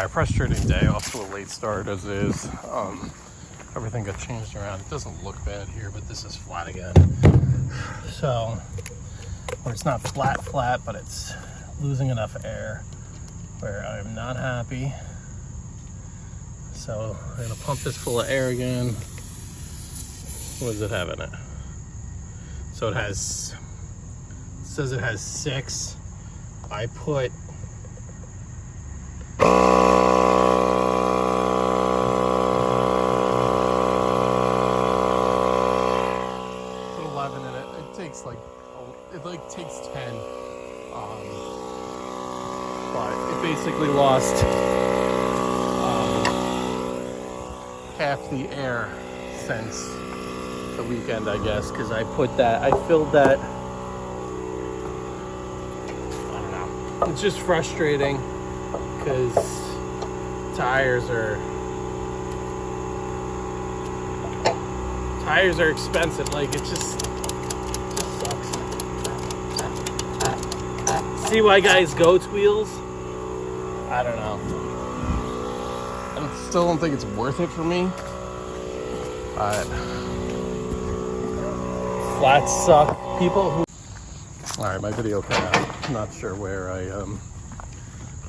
Alright, frustrating day, off to a late start as is. Everything got changed around. It doesn't look bad here, but this is flat again. So, or it's not flat, but it's losing enough air where I'm not happy. So I'm gonna pump this full of air again. What does it have in it? So it says it has 6. I put it takes 10, but it basically lost half the air since the weekend, I guess, because I filled that. I don't know, it's just frustrating because tires are expensive. Like, it just see why guys goats wheels? I don't know. I still don't think it's worth it for me. Flats suck. People who... Alright, my video cut out. I'm not sure where I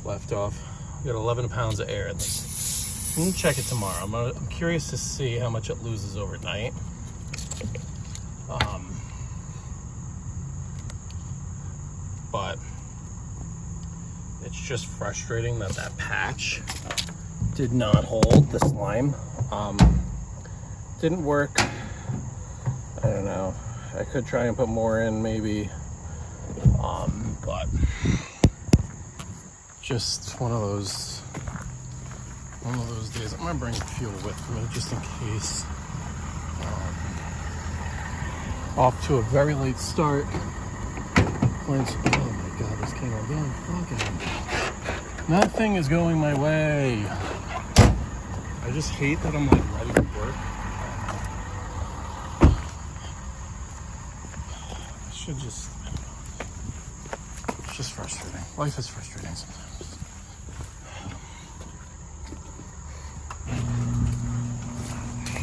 left off. I got 11 pounds of air in this. I'm gonna check it tomorrow. I'm curious to see how much it loses overnight. But it's just frustrating that patch did not hold the slime. Didn't work. I don't know. I could try and put more in maybe. But just one of those days. I'm gonna bring fuel with me just in case. Off to a very late start. Oh my god, this came again. Fucking nothing is going my way. I just hate that I'm like ready to work. It's just frustrating. Life is frustrating sometimes.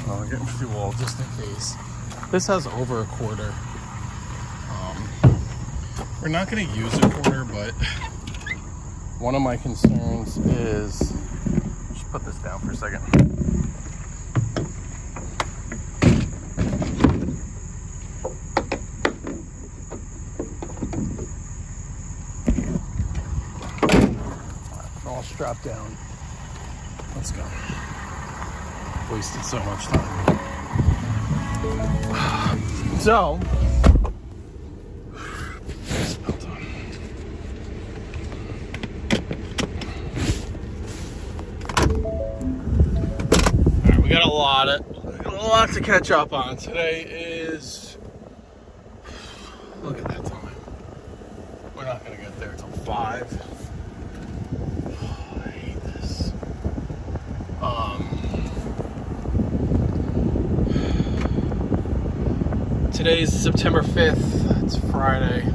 I'll get fuel just in case. This has over a quarter. We're not going to use a quarter, but one of my concerns is, just put this down for a second. All strapped down. Let's go. Wasted so much time. So, we got a lot to catch up on. Today is, look at that time. We're not gonna get there till 5. I hate this. Today's September 5th. It's Friday.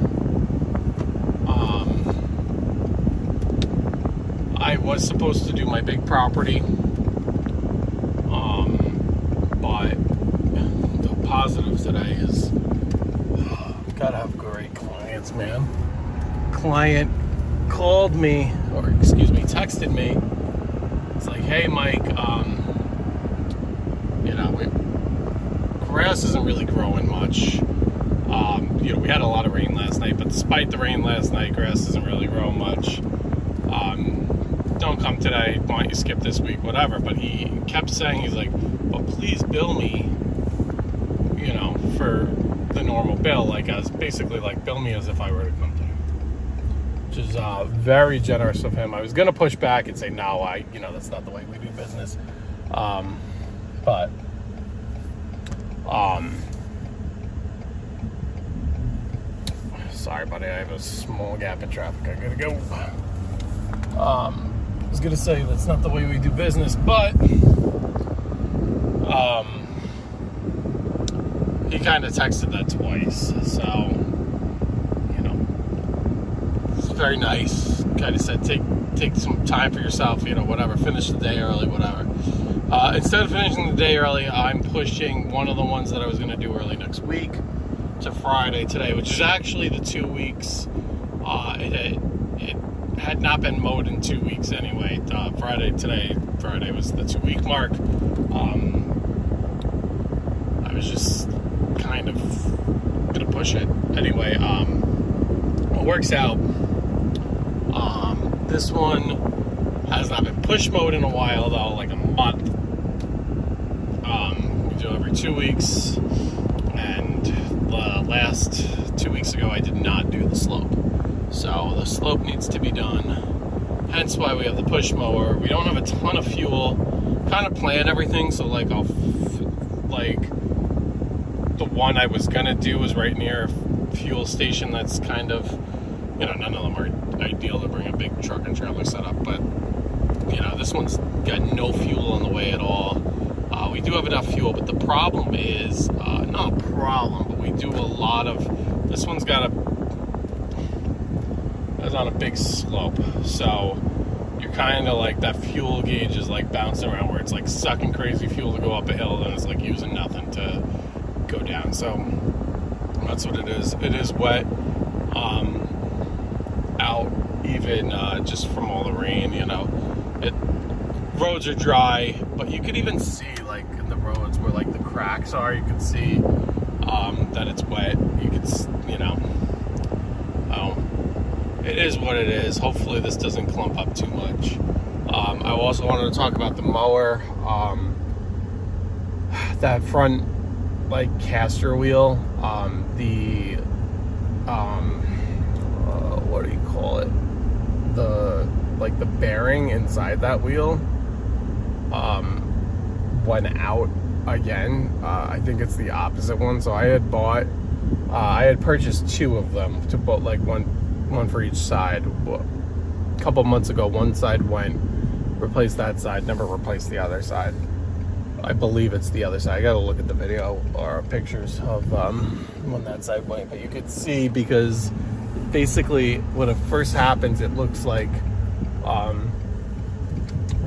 I was supposed to do my big property. But the positives today is gotta have great clients, man. Client called me, or excuse me, texted me. It's like, hey Mike, grass isn't really growing much. We had a lot of rain last night, but despite the rain last night, grass isn't really growing much. Don't come today, why don't you skip this week, whatever. But he kept saying, he's like, but please bill me, for the normal bill, like as basically like bill me as if I were to come to him, which is very generous of him. I was gonna push back and say, no, that's not the way we do business. But sorry buddy, I have a small gap in traffic, I gotta go. I was gonna say that's not the way we do business, but he kind of texted that twice, so very nice. Kind of said, take some time for yourself, you know, whatever. Finish the day early, whatever. Instead of finishing the day early, I'm pushing one of the ones that I was going to do early next week to Friday today, which is actually the 2 weeks. It had not been mowed in 2 weeks anyway. Friday was the 2 week mark. I was just kind of gonna push it anyway. It works out. This one has not been push mowed in a while though, like a month. We do every 2 weeks, and the last 2 weeks ago I did not do the slope. So the slope needs to be done. Hence why we have the push mower. We don't have a ton of fuel. Kind of plan everything, so like the one I was gonna do was right near a fuel station that's kind of, you know, none of them are ideal to bring a big truck and trailer setup, but you know, this one's got no fuel on the way at all. We do have enough fuel, but the problem is, not a problem, but we do a lot of, this one's got it's on a big slope, so you're kind of like, that fuel gauge is like bouncing around where it's like sucking crazy fuel to go up a hill, and it's like using nothing to go down. So that's what it is. It is wet out, even just from all the rain, you know. Roads are dry, but you could even see like in the roads where like the cracks are, you can see that it's wet. You could, you know, it is what it is. Hopefully this doesn't clump up too much. I also wanted to talk about the mower. That front like caster wheel, what do you call it? The bearing inside that wheel went out again. I think it's the opposite one. So I had purchased two of them to put like one for each side. A couple months ago, one side went, replaced that side, never replaced the other side. I believe it's the other side. I gotta look at the video or pictures of when that side went, but you could see, because basically when it first happens, it looks like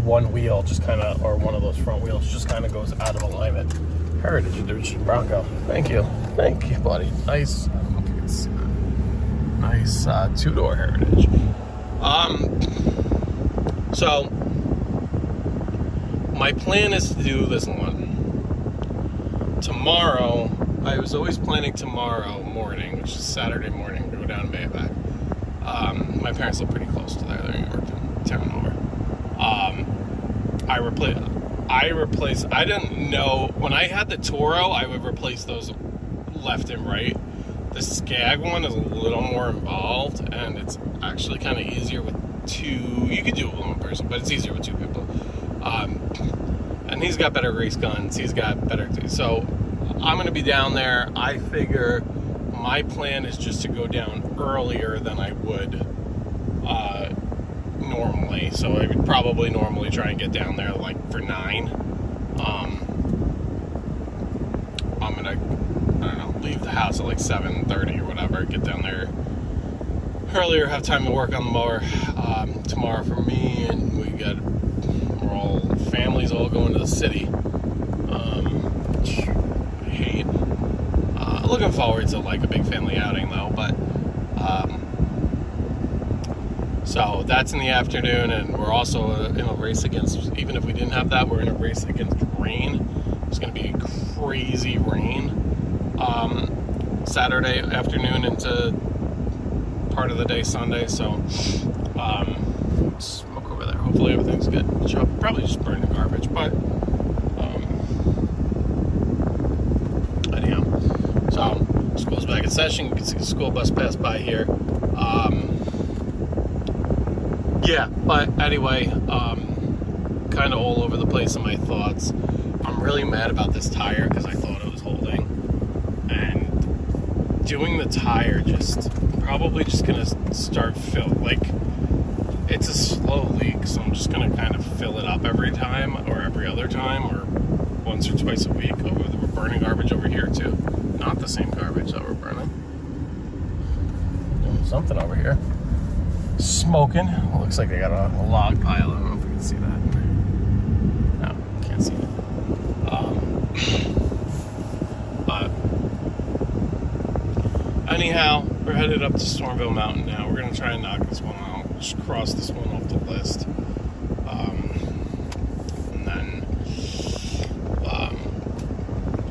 one wheel just kind of, or one of those front wheels just kind of goes out of alignment. Heritage Edition Bronco. Thank you, buddy. Nice, nice two-door Heritage. So my plan is to do this one tomorrow. I was always planning tomorrow morning, which is Saturday morning, to go down to Maybach. My parents live pretty close to there. They're in Yorktown, town over. I didn't know, when I had the Toro, I would replace those left and right. The Skag one is a little more involved, and it's actually kind of easier with two. You could do it with one person, but it's easier with two people. And he's got better race guns. He's got better. So I'm going to be down there. I figure my plan is just to go down earlier than I would normally. So I would probably normally try and get down there like for 9. I'm going to, I don't know, leave the house at like 7:30 or whatever. Get down there earlier, have time to work on the mower tomorrow for me, and families all going to the city, which I hate. Looking forward to like a big family outing though, but so that's in the afternoon, and we're also in a race against, even if we didn't have that, we're in a race against rain. It's going to be crazy rain Saturday afternoon into part of the day Sunday, so smoke over there. Hopefully everything's good. I'll probably just burn the garbage, but anyhow, so school's back in session. You can see the school bus pass by here. Yeah, but anyway, kind of all over the place in my thoughts. I'm really mad about this tire because I thought it was holding, and doing the tire probably just gonna start like, it's a slow leak, so I'm just gonna kind of fill it up every time, or every other time, or once or twice a week. We're burning garbage over here too. Not the same garbage that we're burning. Doing something over here. smoking. It looks like they got a log pile. I don't know if you can see that. No, can't see it. But anyhow, we're headed up to Stormville Mountain now. We're gonna try and knock this one out. Just cross this one off the list. And then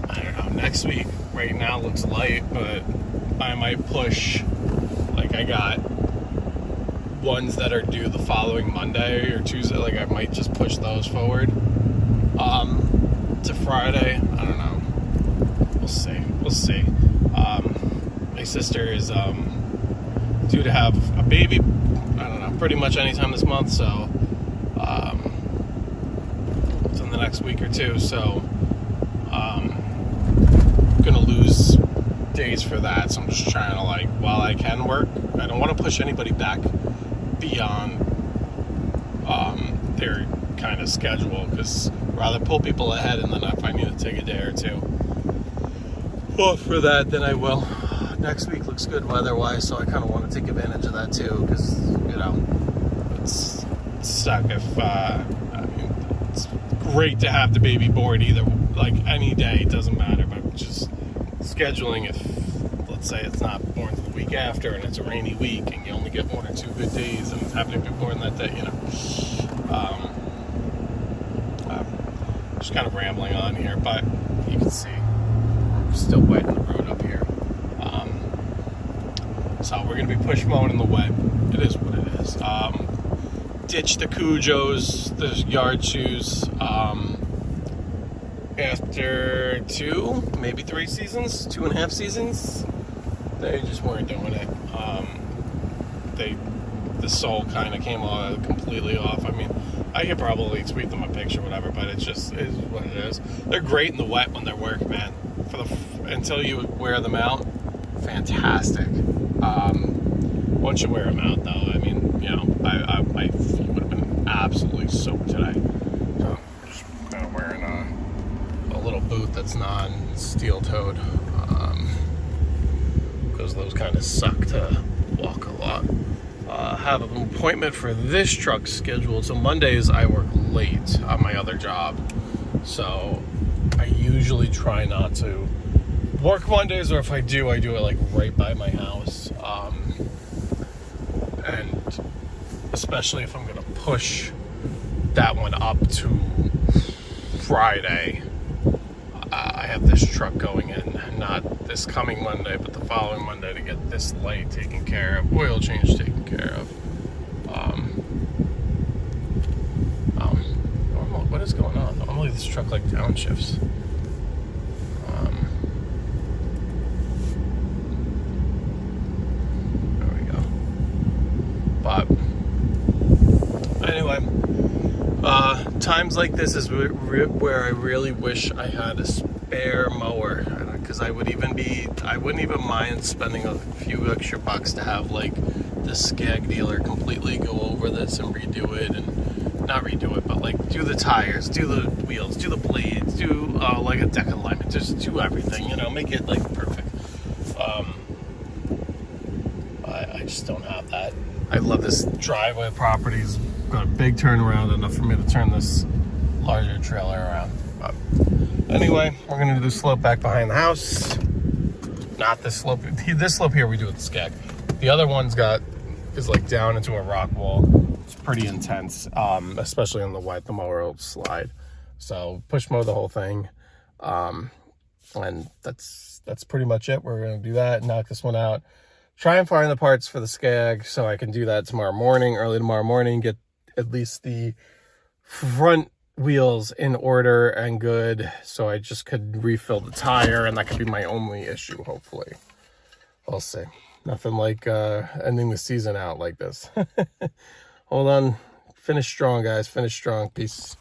I don't know. Next week, right now looks light, but I might push. Like I got ones that are due the following Monday or Tuesday. Like I might just push those forward to Friday. I don't know. We'll see. My sister is due to have a baby, I don't know, pretty much anytime this month, so it's in the next week or two, so gonna lose days for that. So I'm just trying to, like, while I can work, I don't want to push anybody back beyond their kind of schedule, because rather pull people ahead, and then if I need to take a day or two off for that, then I will. Next week looks good weather-wise, so I kind of want to take advantage of that too, because, you know, it's suck if, I mean, it's great to have the baby board either, like, any day, it doesn't matter, but just scheduling, if, let's say it's not born the week after, and it's a rainy week, and you only get 1 or 2 good days, and it's happening to be born that day, you know. Just kind of rambling on here, but you can see I'm still wet in the road up here. So we're going to be push mowing in the wet. It is what it is. Ditch the Cujos, the yard shoes, after 2, maybe 3 seasons, 2.5 seasons. They just weren't doing it. The sole kind of came completely off. I mean, I could probably tweet them a picture, whatever, but it just is what it is. They're great in the wet when they work, man. Until you wear them out, fantastic. Once you wear them out, though, I mean, you know, my feet would have been absolutely soaked today. So, just kind of wearing a little boot that's non-steel-toed, because those kind of suck to walk a lot. Have an appointment for this truck scheduled. So Mondays I work late on my other job, so I usually try not to work Mondays, or if I do it like right by my house. And especially if I'm gonna push that one up to Friday, I have this truck going in, not this coming Monday, but the following Monday, to get this light taken care of, oil change taken care of. Normally, what is going on? Normally this truck like downshifts. There we go. But anyway, times like this is where I really wish I had a spare mower, because I wouldn't even mind spending a few extra bucks to have, like, the Skag dealer completely go over this and redo it, and not redo it, but like do the tires, do the wheels, do the blades, do like a deck alignment, just do everything, you know, make it like perfect. I just don't have that. I love this driveway property. It's got a big turnaround, enough for me to turn this larger trailer around. But anyway, we're gonna do the slope back behind the house. Not this slope. This slope here we do with the Skag. The other one's is like down into a rock wall. It's pretty intense, especially on the wet. The mower will slide. So push mow the whole thing, and that's pretty much it. We're gonna do that, knock this one out, try and find the parts for the Skag so I can do that tomorrow morning, early tomorrow morning. Get at least the front wheels in order and good, so I just could refill the tire, and that could be my only issue. Hopefully, we'll see. Nothing like ending the season out like this. Hold on. Finish strong, guys. Finish strong. Peace.